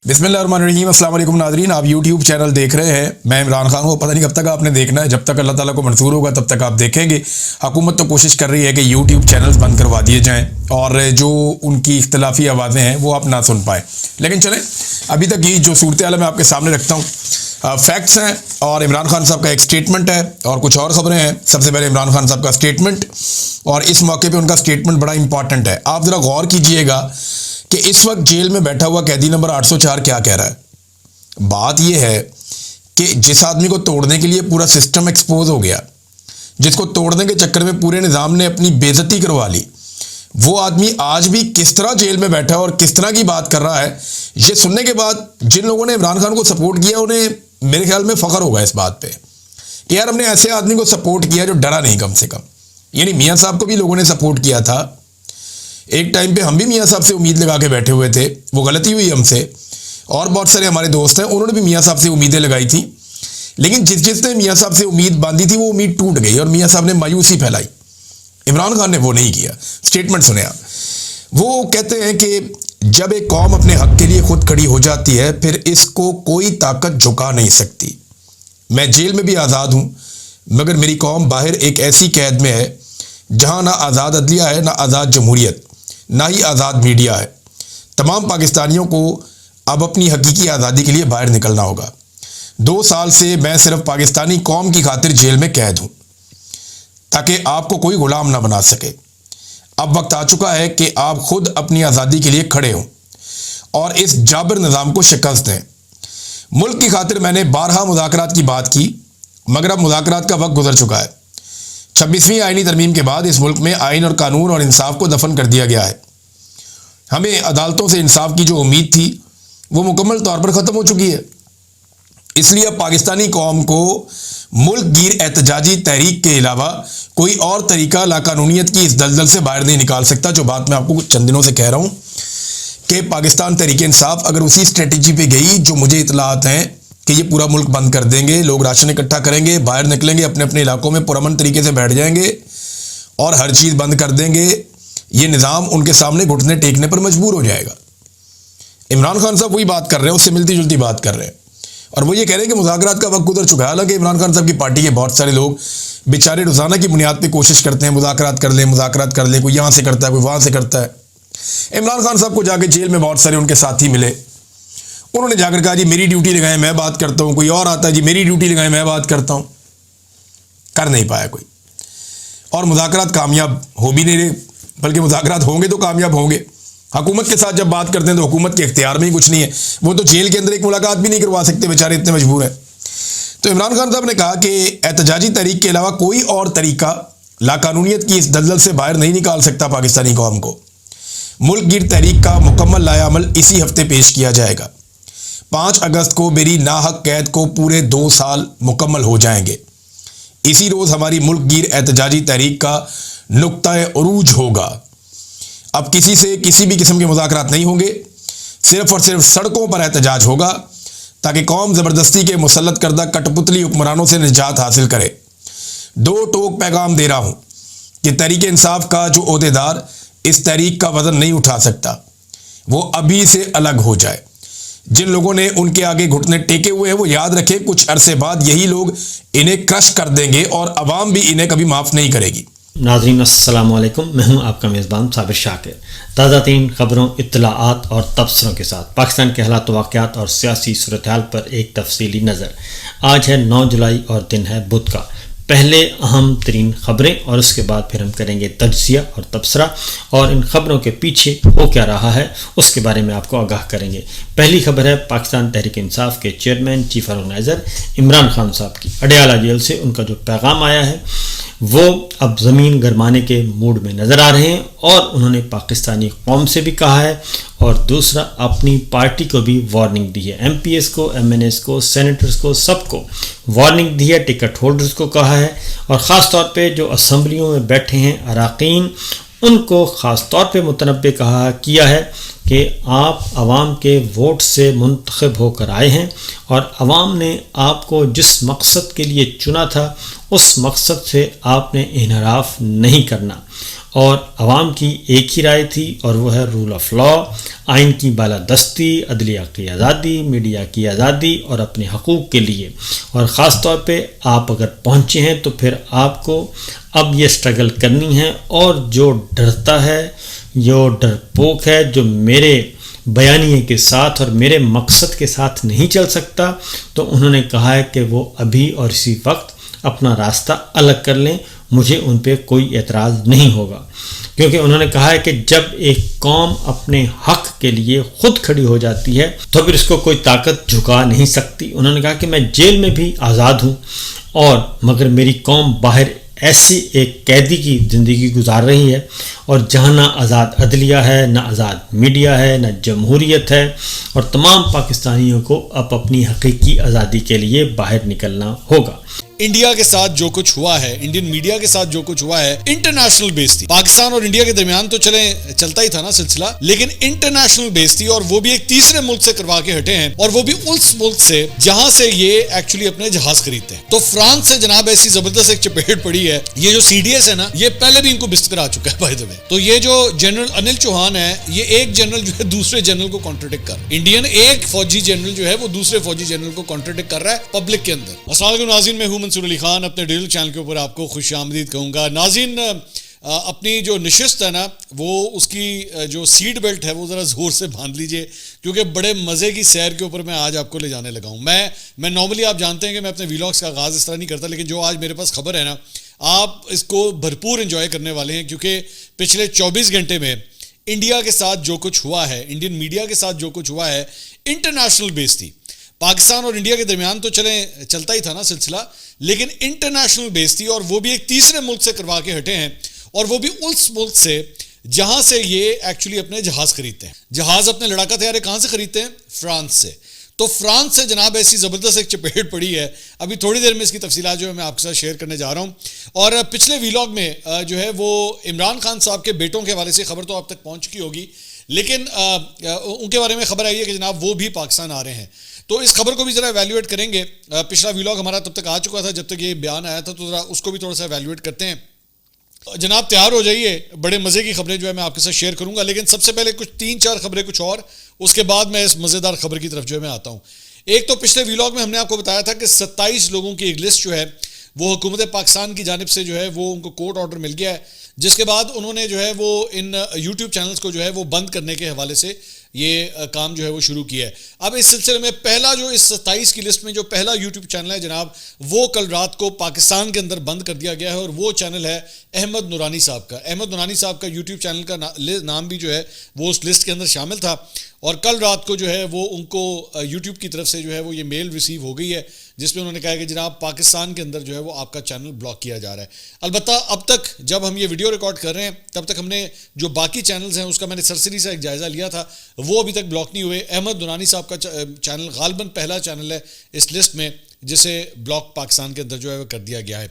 बिस्मिल्लाहिर्रहमानिर्रहीम। अस्सलाम वालेकुम नाज़रीन, आप यूट्यूब चैनल देख रहे हैं। मैं इमरान खान हूँ। पता नहीं कब तक आपने देखना है, जब तक अल्लाह ताला को मंजूर होगा तब तक आप देखेंगे। हुकूमत तो कोशिश कर रही है कि यूट्यूब चैनल्स बंद करवा दिए जाएँ और जो उनकी इख्तलाफी आवाज़ें हैं वो आप ना सुन पाएँ। लेकिन चलें, अभी तक ये जो सूरत हाल मैं आपके सामने रखता हूँ, फैक्ट्स हैं और इमरान खान साहब का एक स्टेटमेंट है और कुछ और ख़बरें हैं। सबसे पहले इमरान खान साहब का स्टेटमेंट, और इस मौके पे उनका स्टेटमेंट बड़ा इंपॉर्टेंट है। आप ज़रा गौर कीजिएगा कि इस वक्त जेल में बैठा हुआ कैदी नंबर 804 क्या कह रहा है। बात यह है कि जिस आदमी को तोड़ने के लिए पूरा सिस्टम एक्सपोज हो गया, जिसको तोड़ने के चक्कर में पूरे निज़ाम ने अपनी बेइज्जती करवा ली, वो आदमी आज भी किस तरह जेल में बैठा है और किस तरह की बात कर रहा है, ये सुनने के बाद जिन लोगों ने इमरान खान को सपोर्ट किया उन्हें मेरे ख्याल में फ़ख्र होगा इस बात पे कि यार हमने ऐसे आदमी को सपोर्ट किया जो डरा नहीं कम से कम। यानी मियाँ साहब को भी लोगों ने सपोर्ट किया था। एक टाइम पे हम भी मियाँ साहब से उम्मीद लगा के बैठे हुए थे, वो गलती हुई हमसे, और बहुत सारे हमारे दोस्त हैं उन्होंने भी मियाँ साहब से उम्मीदें लगाई थी। लेकिन जिसने मियाँ साहब से उम्मीद बांधी थी वो उम्मीद टूट गई और मियाँ साहब ने मायूसी फैलाई। इमरान खान ने वो नहीं किया। स्टेटमेंट सुने आप। वो कहते हैं कि जब एक कौम अपने हक के लिए खुद खड़ी हो जाती है फिर इसको कोई ताकत झुका नहीं सकती। मैं जेल में भी आज़ाद हूँ, मगर मेरी कौम बाहर एक ऐसी कैद में है जहाँ ना आज़ाद अदलिया है, ना आज़ाद जमहूरियत, ना ही आज़ाद मीडिया है। तमाम पाकिस्तानियों को अब अपनी हकीकी आज़ादी के लिए बाहर निकलना होगा। 2 साल से मैं सिर्फ पाकिस्तानी कौम की खातिर जेल में कैद हूँ ताकि आपको कोई गुलाम ना बना सके। अब वक्त आ चुका है कि आप खुद अपनी आज़ादी के लिए खड़े हों और इस जाबिर निज़ाम को शिकस्त दें। मुल्क की खातिर मैंने 12 मुज़ाकरात की बात की, मगर अब मुज़ाकरात का वक्त गुजर चुका है। 26वीं आईनी तरमीम के बाद इस मुल्क में आइन और कानून और इंसाफ को दफन कर दिया गया है। हमें अदालतों से इंसाफ की जो उम्मीद थी वो मुकम्मल तौर पर ख़त्म हो चुकी है। इसलिए अब पाकिस्तानी कौम को मुल्क गिर एहतजाजी तहरीक के अलावा कोई और तरीका लाकानूनियत की इस दलदल से बाहर नहीं निकाल सकता। जो बात मैं आपको कुछ चंद दिनों से कह रहा हूँ कि पाकिस्तान तहरीक इंसाफ अगर उसी स्ट्रेटजी पे गई जो मुझे इतलात हैं कि ये पूरा मुल्क बंद कर देंगे, लोग राशन इकट्ठा करेंगे, बाहर निकलेंगे, अपने अपने इलाकों में पुरअमन तरीके से बैठ जाएंगे और हर चीज़ बंद कर देंगे, ये निज़ाम उनके सामने घुटने टेकने पर मजबूर हो जाएगा। इमरान खान साहब वही बात कर रहे हैं, उससे मिलती जुलती बात कर रहे हैं और वो ये कह रहे हैं कि मुज़ाकरात का वक्त गुजर चुका है। हालांकि इमरान खान साहब की पार्टी के बहुत सारे लोग बेचारे रोज़ाना की बुनियाद पर कोशिश करते हैं मुज़ाकरात कर लें, कोई यहाँ से करता है, कोई वहाँ से करता है। इमरान खान साहब को जाके जेल में बहुत सारे उनके साथी मिले, उन्होंने जाकर कहा जी मेरी ड्यूटी लगाएं मैं बात करता हूँ। कोई और आता है जी मेरी ड्यूटी लगाएं मैं बात करता हूँ। कर नहीं पाया कोई, और मुज़ाकरात कामयाब हो भी नहीं रहे, बल्कि मुज़ाकरात होंगे तो कामयाब होंगे। हुकूमत के साथ जब बात करते हैं तो हुकूमत के इख्तियार में ही कुछ नहीं है, वो तो जेल के अंदर एक मुलाकात भी नहीं करवा सकते, बेचारे इतने मजबूर हैं। तो इमरान खान साहब ने कहा कि एहतजाजी तहरीक के अलावा कोई और तरीका लाकानूनियत की इस दलदल से बाहर नहीं निकाल सकता पाकिस्तानी कौम को। मुल्क गिर तहरीक का मुकम्मल लायामल इसी हफ्ते पेश किया जाएगा। 5 अगस्त को मेरी नाहक कैद को पूरे 2 साल मुकम्मल हो जाएंगे। इसी रोज़ हमारी मुल्क गिर एहतजाजी तहरीक का नुक्ता उरूज होगा। अब किसी से किसी भी किस्म के मुज़ाकरात नहीं होंगे, सिर्फ और सिर्फ सड़कों पर एहतजाज होगा ताकि कौम ज़बरदस्ती के मुसल्लत करदा कठपुतली हुक्मरानों से निजात हासिल करे। 2 टोक पैगाम दे रहा हूँ कि तहरीक इंसाफ का जो ओहदेदार इस तहरीक का वज़न नहीं उठा सकता वो अभी से अलग हो जाए। जिन लोगों ने उनके आगे घुटने टेके हुए हैं वो याद रखें, कुछ अरसे बाद यही लोग इन्हें क्रश कर देंगे और अवाम भी इन्हें कभी माफ़ नहीं करेगी। नाज़रीन अस्सलाम वालेकुम, मैं हूं आपका मेज़बान साबिर शाकिर। ताज़ा तीन खबरों, इत्तलाआत और तबसरों के साथ पाकिस्तान के हालात वाक़यात और सियासी सूरत हाल पर एक तफसीली नज़र। आज है 9 जुलाई और दिन है बुध का। पहले अहम तरीन ख़बरें और उसके बाद फिर हम करेंगे तज्ज़िया और तबसरा, और इन ख़बरों के पीछे हो क्या रहा है उसके बारे में आपको आगाह करेंगे। पहली खबर है पाकिस्तान तहरीक इंसाफ के chairman chief organiser Imran Khan साहब की। अडयाला जेल से उनका जो पैगाम आया है वो अब ज़मीन गरमाने के मूड में नज़र आ रहे हैं और उन्होंने पाकिस्तानी कौम से भी कहा है और दूसरा अपनी पार्टी को भी वार्निंग दी है। MPs को, MNAs को, सेनेटर्स को, सबको वार्निंग दी है, टिकट होल्डर्स को कहा है और ख़ास तौर पे जो असम्बलियों में बैठे हैं अराकीन उनको ख़ास तौर पे मुतनब्बे किया है कि आप आवाम के वोट से मुंतखब होकर आए हैं और आवाम ने आपको जिस मकसद के लिए चुना था उस मकसद से आपने इनहराफ नहीं करना اور عوام کی ایک ہی رائے تھی اور وہ ہے رول آف لا، آئین کی بالادستی، عدلیہ کی آزادی، میڈیا کی آزادی اور اپنے حقوق کے لیے. اور خاص طور پہ آپ اگر پہنچے ہیں تو پھر آپ کو اب یہ سٹرگل کرنی ہے. اور جو ڈرتا ہے، جو ڈرپوک ہے، جو میرے بیانیے کے ساتھ اور میرے مقصد کے ساتھ نہیں چل سکتا، تو انہوں نے کہا ہے کہ وہ ابھی اور اسی وقت اپنا راستہ الگ کر لیں. مجھے ان پہ کوئی اعتراض نہیں ہوگا، کیونکہ انہوں نے کہا ہے کہ جب ایک قوم اپنے حق کے لیے خود کھڑی ہو جاتی ہے تو پھر اس کو کوئی طاقت جھکا نہیں سکتی. انہوں نے کہا کہ میں جیل میں بھی آزاد ہوں، اور مگر میری قوم باہر ایسی ایک قیدی کی زندگی گزار رہی ہے، اور جہاں نہ آزاد عدلیہ ہے، نہ آزاد میڈیا ہے، نہ جمہوریت ہے، اور تمام پاکستانیوں کو اب اپنی حقیقی آزادی کے لیے باہر نکلنا ہوگا. انڈیا کے ساتھ جو کچھ ہوا ہے، انڈین میڈیا کے ساتھ جو کچھ ہوا ہے، انٹرنیشنل بیس تھی. پاکستان اور انڈیا کے درمیان تو چلتا ہی تھا نا سلسلہ، لیکن انٹرنیشنل بیس تھی، اور وہ بھی ایک تیسرے ملک سے کروا کے ہٹے ہیں، اور وہ بھی اس ملک سے جہاں سے یہ ایکچولی اپنے جہاز خریدتے ہیں. تو فرانس سے جناب ایسی زبردست ایک چپیٹ پڑی ہے. یہ جو سی ڈی ایس ہے نا، یہ پہلے بھی ان کو بستر آ چکا ہے بائی دی وے. تو یہ جو جنرل انل چوہان ہے، یہ ایک جنرل جو ہے دوسرے جنرل کو کانٹرڈکٹ کر، انڈین ایک فوجی جنرل جو ہے وہ دوسرے فوجی جنرل کو کانٹرڈکٹ کر رہا ہے پبلک کے اندر. السلام علیکم ناظرین، میں ہوں منصور علی خان، اپنے ڈیجیٹل چینل کے اوپر آپ کو خوش آمدید کہوں گا. ناظرین، اپنی جو نشست ہے نا، وہ اس کی جو سیٹ بیلٹ ہے وہ ذرا زور سے باندھ لیجئے، کیونکہ بڑے مزے کی سیر کے اوپر میں آج آپ کو لے جانے لگا ہوں. میں نارملی آپ جانتے ہیں کہ میں اپنے ویلاگس کا آغاز اس طرح نہیں کرتا، لیکن جو آج میرے پاس خبر ہے نا، آپ اس کو بھرپور انجوائے کرنے والے ہیں، کیونکہ پچھلے 24 گھنٹے میں انڈیا کے ساتھ جو کچھ ہوا ہے، انڈین میڈیا کے ساتھ جو کچھ ہوا ہے، انٹرنیشنل بیس تھی. پاکستان اور انڈیا کے درمیان تو چلتا ہی تھا نا سلسلہ، لیکن انٹرنیشنل بیس تھی، اور وہ بھی ایک تیسرے ملک سے کروا کے ہٹے ہیں، اور وہ بھی اس ملک سے جہاں سے یہ ایکچولی اپنے جہاز خریدتے ہیں. جہاز اپنے لڑاکا طیارے کہاں سے خریدتے ہیں؟ فرانس سے. تو فرانس سے جناب ایسی زبردست ایک چپیٹ پڑی ہے. ابھی تھوڑی دیر میں اس کی تفصیلات جو ہے میں آپ کے ساتھ شیئر کرنے جا رہا ہوں. اور پچھلے ویلاگ میں جو ہے وہ عمران خان صاحب کے بیٹوں کے حوالے سے خبر تو آپ تک پہنچ چکی ہوگی، لیکن ان کے بارے میں خبر آئی ہے کہ جناب وہ بھی پاکستان آ رہے ہیں. تو اس خبر کو بھی ذرا ایویلویٹ کریں گے. پچھلا ویلاگ ہمارا تب تک آ چکا تھا جب تک یہ بیان آیا تھا، تو ذرا اس کو بھی تھوڑا سا ایویلویٹ کرتے ہیں. جناب تیار ہو جائیے، بڑے مزے کی خبریں جو ہے میں آپ کے ساتھ شیئر کروں گا، لیکن سب سے پہلے کچھ 3-4 خبریں کچھ اور، اس کے بعد میں اس مزیدار خبر کی طرف جو ہے میں آتا ہوں. ایک تو پچھلے ویلاگ میں ہم نے آپ کو بتایا تھا کہ 27 لوگوں کی ایک لسٹ جو ہے وہ حکومت پاکستان کی جانب سے جو ہے وہ ان کو کورٹ آرڈر مل گیا ہے، جس کے بعد انہوں نے جو ہے وہ ان یوٹیوب چینلز کو جو ہے وہ بند کرنے کے حوالے سے یہ کام جو ہے وہ شروع کیا ہے. اب اس سلسلے میں پہلا جو اس 27 کی لسٹ میں جو پہلا یوٹیوب چینل ہے جناب، وہ کل رات کو پاکستان کے اندر بند کر دیا گیا ہے، اور وہ چینل ہے احمد نورانی صاحب کا. احمد نورانی صاحب کا یوٹیوب چینل کا نام بھی جو ہے وہ اس لسٹ کے اندر شامل تھا، اور کل رات کو جو ہے وہ ان کو یوٹیوب کی طرف سے جو ہے وہ یہ میل ریسیو ہو گئی ہے، جس میں انہوں نے کہا کہ جناب پاکستان کے اندر جو ہے وہ آپ کا چینل بلاک کیا جا رہا ہے. البتہ اب تک جب ہم یہ ویڈیو ریکارڈ کر رہے ہیں تب تک ہم نے جو باقی چینلز ہیں اس کا میں نے سرسری سے ایک جائزہ لیا تھا، وہ ابھی تک بلاک نہیں ہوئے. احمد نورانی صاحب کا چینل غالباً پہلا چینل ہے اس لسٹ میں جسے بلاک پاکستان کے اندر جو ہے وہ کر دیا گیا ہے.